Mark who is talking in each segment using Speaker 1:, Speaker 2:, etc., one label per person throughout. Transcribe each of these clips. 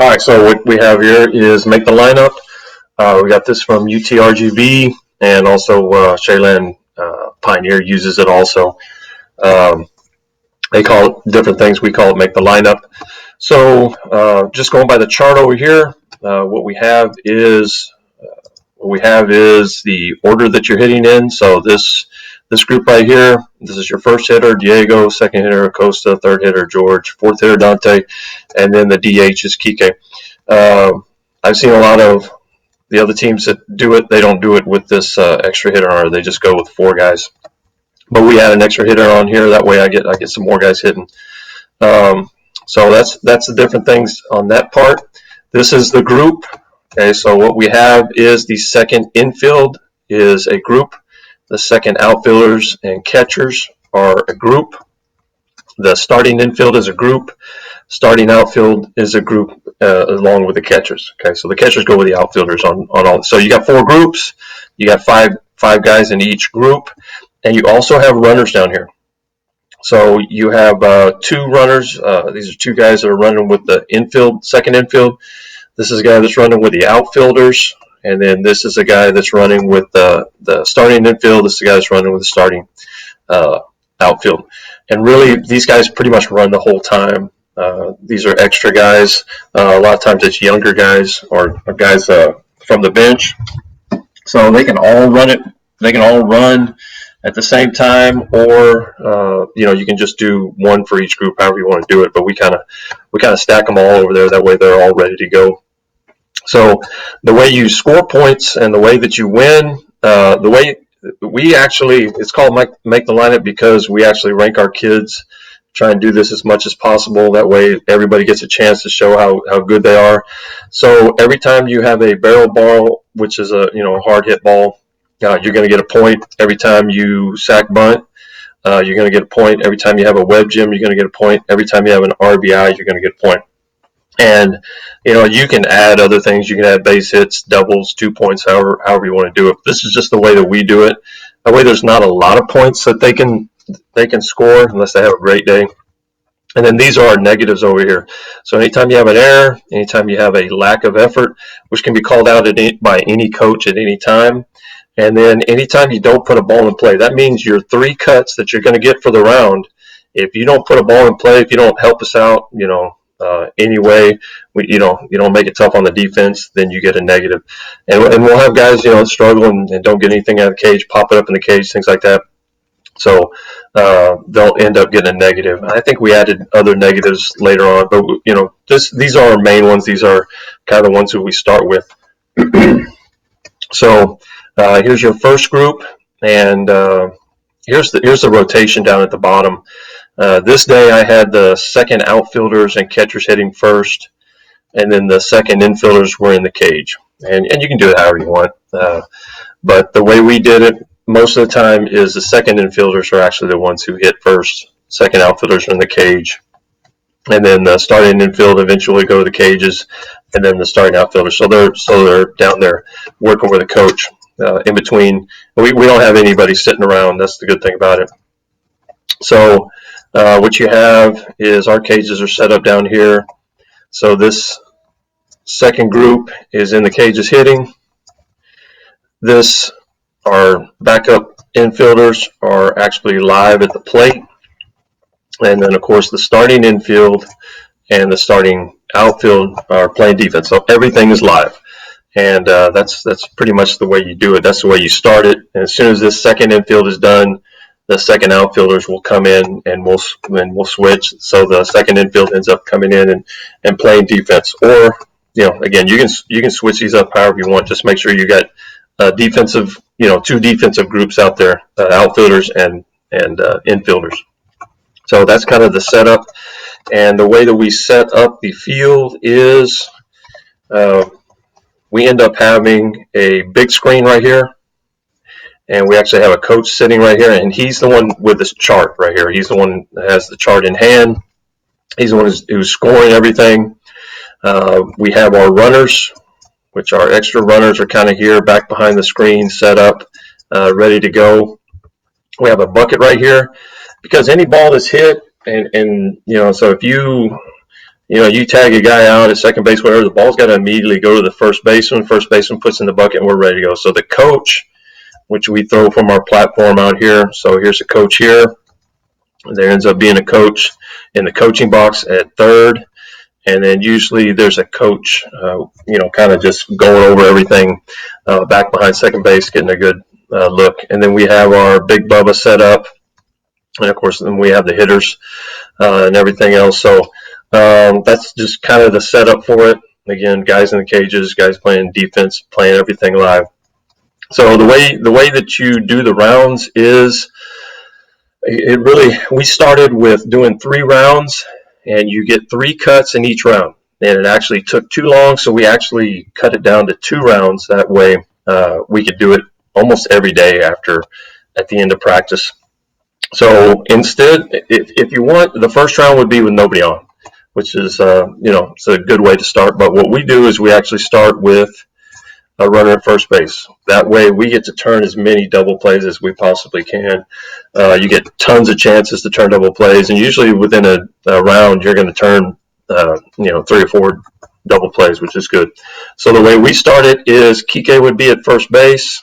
Speaker 1: All right, so what we have here is make the lineup. We got this from UTRGV, and also Shayland Pioneer uses it also. Um, they call it different things. We call it make the lineup. So just going by the chart over here, what we have is the order that you're hitting in. So this group right here, this is your first hitter, Diego, second hitter, Acosta, third hitter, George, fourth hitter, Dante, and then the DH is Kike. I've seen a lot of the other teams that do it. They don't do it with this extra hitter, or they just go with four guys. But we had an extra hitter on here. That way, I get some more guys hitting. So that's the different things on that part. This is the group. Okay, so what we have is the second infield is a group. The second outfielders and catchers are a group. The starting infield is a group. Starting outfield is a group along with the catchers. Okay, so the catchers go with the outfielders on all. So you got four groups. You got five guys in each group, and you also have runners down here. So you have two runners. These are two guys that are running with the infield, second infield. This is a guy that's running with the outfielders, and then this is a guy that's running with the starting infield. This is a guy that's running with the starting outfield. And really, these guys pretty much run the whole time. These are extra guys. A lot of times it's younger guys or guys from the bench. So they can all run it. They can all run at the same time, or you can just do one for each group, however you want to do it. But we kind of stack them all over there. That way they're all ready to go. So the way you score points and the way that you win, the way we actually, it's called make the lineup because we actually rank our kids, try and do this as much as possible. That way everybody gets a chance to show how good they are. So every time you have a barrel ball, which is a hard hit ball, you're going to get a point. Every time you sack bunt, you're going to get a point. Every time you have a web gem, you're going to get a point. Every time you have an RBI, you're going to get a point. And you can add other things. You can add base hits, doubles, 2 points, however you want to do it. This is just the way that we do it. That way, there's not a lot of points that they can score unless they have a great day. And then these are our negatives over here. So anytime you have an error, anytime you have a lack of effort, which can be called out by any coach at any time. And then anytime you don't put a ball in play, that means your 3 cuts that you're going to get for the round. If you don't put a ball in play, if you don't help us out, anyway, you don't make it tough on the defense, then you get a negative. And we'll have guys, struggle and don't get anything out of the cage, pop it up in the cage, things like that. So they'll end up getting a negative. I think we added other negatives later on, but these are our main ones. These are kind of the ones that we start with. So here's your first group, and here's the rotation down at the bottom. This day I had the second outfielders and catchers hitting first, and then the second infielders were in the cage. And you can do it however you want. But the way we did it most of the time is the second infielders are actually the ones who hit first. Second outfielders are in the cage. And then the starting infield eventually go to the cages, and then the starting outfielders. So they're down there working with a coach in between. We don't have anybody sitting around. That's the good thing about it. So what you have is our cages are set up down here. So this second group is in the cages hitting. Our backup infielders are actually live at the plate. And then, of course, the starting infield and the starting outfield are playing defense. So everything is live. And that's pretty much the way you do it. That's the way you start it. And as soon as this second infield is done, the second outfielders will come in and we'll switch. So the second infield ends up coming in and playing defense. Or, again, you can switch these up however you want. Just make sure you got defensive, 2 defensive groups out there, outfielders and infielders. So that's kind of the setup. And the way that we set up the field is we end up having a big screen right here. And we actually have a coach sitting right here, and he's the one with this chart right here. He's the one that has the chart in hand. He's the one who's scoring everything. We have our runners, which our extra runners are kind of here back behind the screen, set up, ready to go. We have a bucket right here because any ball that's hit, and so if you you tag a guy out at second base, whatever, the ball's got to immediately go to the first baseman. First baseman puts in the bucket, and we're ready to go. So the coach, which we throw from our platform out here. So here's a coach here. There ends up being a coach in the coaching box at third. And then usually there's a coach, kind of just going over everything back behind second base, getting a good look. And then we have our Big Bubba set up. And, of course, then we have the hitters and everything else. So that's just kind of the setup for it. Again, guys in the cages, guys playing defense, playing everything live. So the way that you do the rounds is we started with doing 3 rounds, and you get 3 cuts in each round. And it actually took too long, so we actually cut it down to 2 rounds. That way we could do it almost every day at the end of practice. So instead, if you want, the first round would be with nobody on, which is, it's a good way to start. But what we do is we actually start with a runner at first base. That way we get to turn as many double plays as we possibly can. You get tons of chances to turn double plays, and usually within a round you're going to turn 3 or 4 double plays, which is good. So the way we start it is Kike would be at first base,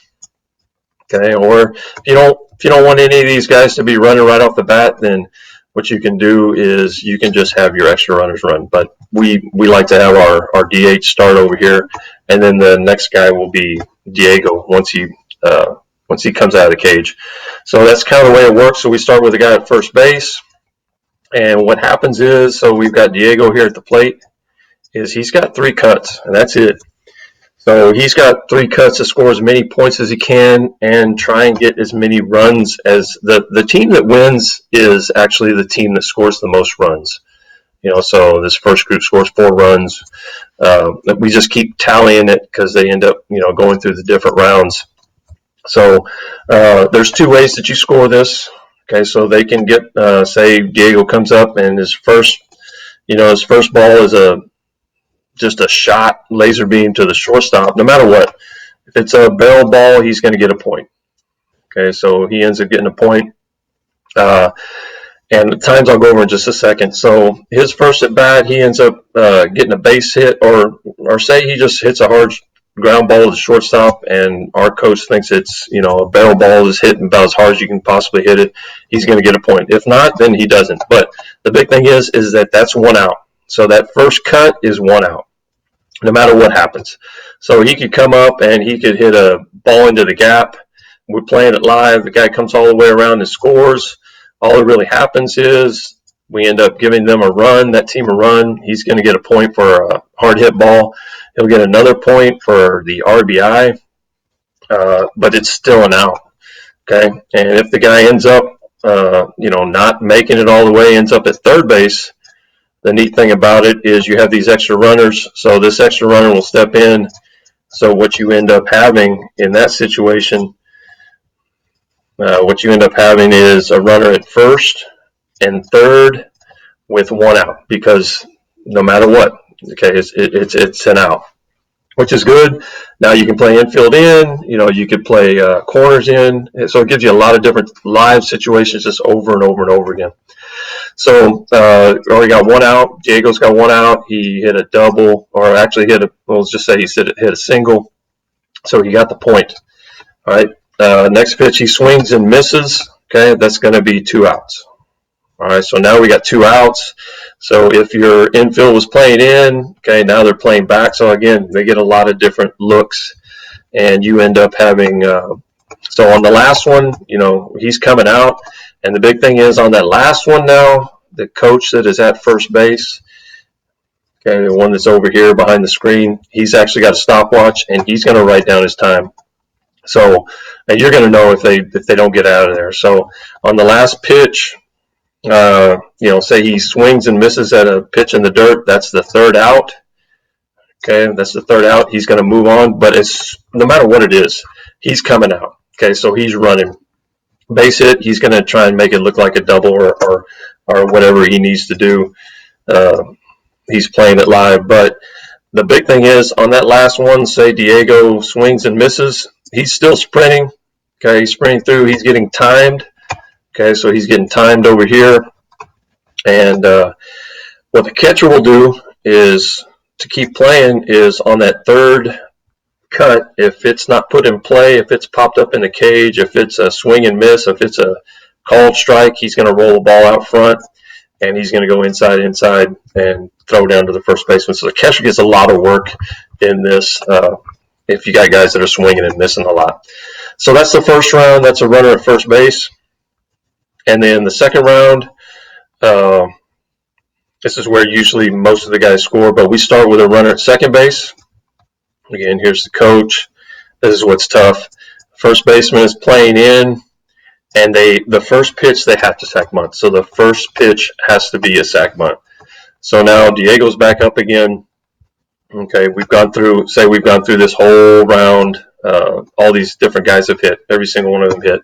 Speaker 1: okay, or if you don't want any of these guys to be running right off the bat, then what you can do is you can just have your extra runners run. But we like to have our DH start over here, and then the next guy will be Diego once he comes out of the cage. So that's kind of the way it works. So we start with the guy at first base, and what happens is, so we've got Diego here at the plate, is he's got 3 cuts, and that's it. So he's got 3 cuts to score as many points as he can and try and get as many runs as the team that wins is actually the team that scores the most runs. So this first group scores 4 runs. We just keep tallying it because they end up, going through the different rounds. So there's 2 ways that you score this. Okay, so they can get, say Diego comes up and his first ball is just a shot laser beam to the shortstop. No matter what, if it's a barrel ball, he's going to get a point. Okay, so he ends up getting a point. And the times I'll go over in just a second. So his first at bat, he ends up getting a base hit, or say he just hits a hard ground ball to the shortstop, and our coach thinks it's a barrel ball is hitting about as hard as you can possibly hit it. He's going to get a point. If not, then he doesn't. But the big thing is that's 1 out. So that first cut is 1 out, no matter what happens. So he could come up and he could hit a ball into the gap. We're playing it live. The guy comes all the way around and scores. All that really happens is we end up giving them a run, that team a run. He's going to get a point for a hard hit ball. He'll get another point for the RBI, but it's still an out. Okay, and if the guy ends up, not making it all the way, ends up at third base, the neat thing about it is you have these extra runners. So this extra runner will step in. So what you end up having in that situation, is a runner at first and third with 1 out, because no matter what, okay, it's an out, which is good. Now you can play infield in, you could play corners in. So it gives you a lot of different live situations just over and over and over again. So already got 1 out. Diego's got 1 out. He hit a double, or actually let's just say he hit a single. So he got the point. All right. Next pitch, he swings and misses. Okay, that's going to be 2 outs. All right, so now we got 2 outs. So if your infield was playing in, okay, now they're playing back. So again, they get a lot of different looks, and you end up having. So on the last one, he's coming out, and the big thing is on that last one now, the coach that is at first base, okay, the one that's over here behind the screen, he's actually got a stopwatch, and he's going to write down his time. So, and you're going to know if they don't get out of there. So on the last pitch, say he swings and misses at a pitch in the dirt, that's the 3rd out. Okay, that's the 3rd out. He's going to move on, but it's no matter what it is, he's coming out. Okay, so he's running. Base hit, he's going to try and make it look like a double or whatever he needs to do. He's playing it live, but the big thing is on that last one, say Diego swings and misses, he's still sprinting. Okay, he's sprinting through. He's getting timed. Okay, so he's getting timed over here. And What the catcher will do is to keep playing is on that third cut, if it's not put in play, if it's popped up in the cage, if it's a swing and miss, if it's a called strike, he's going to roll the ball out front and he's going to go inside, and throw down to the first baseman. So the catcher gets a lot of work in this if you got guys that are swinging and missing a lot. So that's the first round. That's a runner at first base. And then the second round, this is where usually most of the guys score, but we start with a runner at second base. Again, here's the coach. This is what's tough. First baseman is playing in, and the first pitch they have to sack bunt. So the first pitch has to be a sack bunt. So now Diego's back up again. Okay, we've gone through this whole round. All these different guys have hit. Every single one of them hit.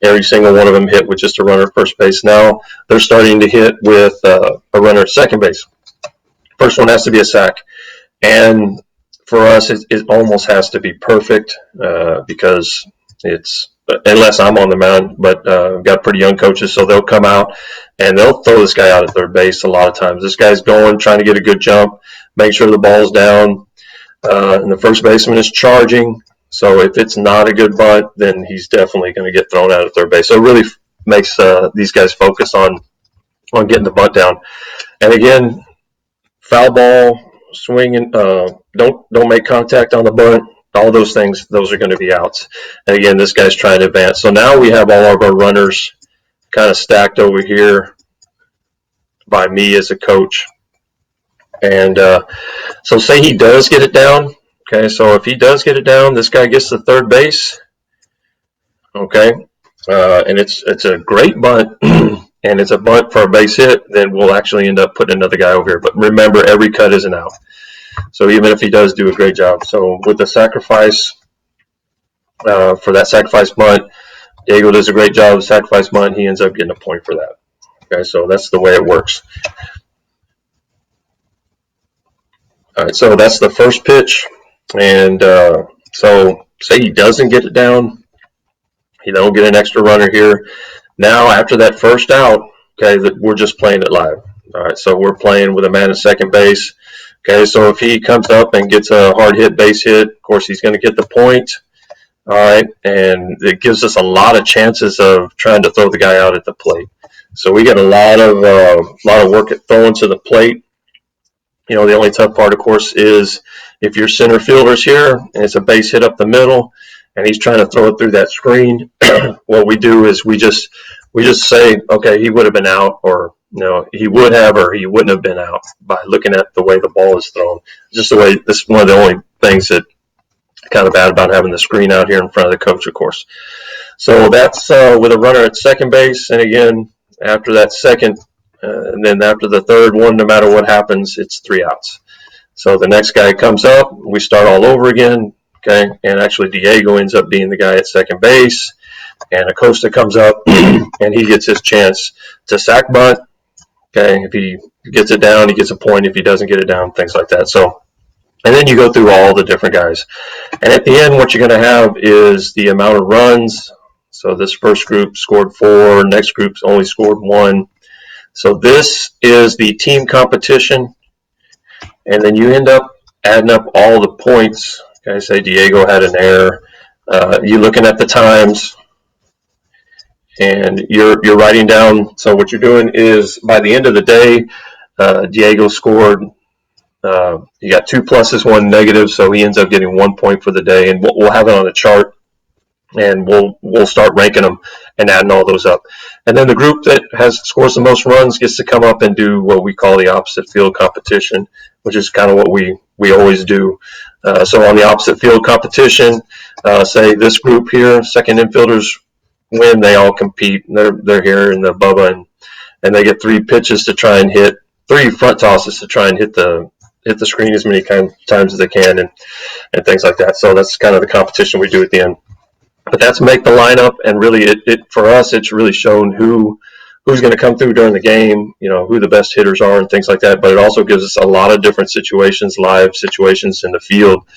Speaker 1: Every single one of them hit with just a runner at first base. Now they're starting to hit with a runner at second base. First one has to be a sack. And for us, it almost has to be perfect because it's, unless I'm on the mound, but we've got pretty young coaches, so they'll come out and they'll throw this guy out at third base a lot of times. This guy's going, trying to get a good jump, make sure the ball's down, and the first baseman is charging. So if it's not a good bunt, then he's definitely going to get thrown out at third base. So it really makes these guys focus on getting the bunt down. And again, foul ball, swinging, don't make contact on the bunt. All those things, those are going to be outs. And again, this guy's trying to advance. So now we have all of our runners kind of stacked over here by me as a coach. And so say he does get it down. Okay, so if he does get it down, this guy gets to third base. Okay, and it's a great bunt, and it's a bunt for a base hit, then we'll actually end up putting another guy over here. But remember, every cut is an out. So even if he does do a great job. So with the sacrifice, for that sacrifice bunt, Diego does a great job of sacrifice bunt. He ends up getting a point for that. Okay, so that's the way it works. All right, so that's the first pitch. And so say he doesn't get it down, he don't get an extra runner here. Now after that first out, okay, we're just playing it live. All right, so we're playing with a man at second base. Okay, so if he comes up and gets a hard hit base hit, of course he's going to get the point. All right, and it gives us a lot of chances of trying to throw the guy out at the plate. So we get a lot of work at throwing to the plate. You know, the only tough part, of course, is if your center fielder's here and it's a base hit up the middle and he's trying to throw it through that screen, what we do is we just say, okay, he would have been out, or he would have, or he wouldn't have been out by looking at the way the ball is thrown. Just the way, this is one of the only things that kind of bad about having the screen out here in front of the coach, of course. So that's with a runner at second base, and again, after that second, and then after the third one, no matter what happens, it's 3 outs. So the next guy comes up, we start all over again, okay? And actually Diego ends up being the guy at second base, and Acosta comes up, and he gets his chance to sack bunt, okay? If he gets it down, he gets a point. If he doesn't get it down, things like that. So, and then you go through all the different guys. And at the end, what you're going to have is the amount of runs. So this first group scored 4, next group's only scored 1. So this is the team competition, and then you end up adding up all the points. Okay, say Diego had an error. You're looking at the times, and you're writing down. So what you're doing is, by the end of the day, Diego scored. He got 2 pluses, 1 negative, so he ends up getting 1 point for the day, and we'll have it on a chart. And we'll start ranking them and adding all those up. And then the group that scores the most runs gets to come up and do what we call the opposite field competition, which is kind of what we always do. So on the opposite field competition, say this group here, second infielders win, they all compete. They're here in the Bubba, and they get 3 pitches to try and hit, 3 front tosses to try and hit the screen as many times as they can, and things like that. So that's kind of the competition we do at the end. But that's make the lineup, and really, it for us, it's really shown who's going to come through during the game, who the best hitters are and things like that. But it also gives us a lot of different situations, live situations in the field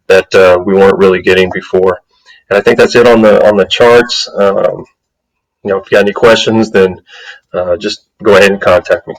Speaker 1: that we weren't really getting before. And I think that's it on the charts. If you got any questions, then just go ahead and contact me.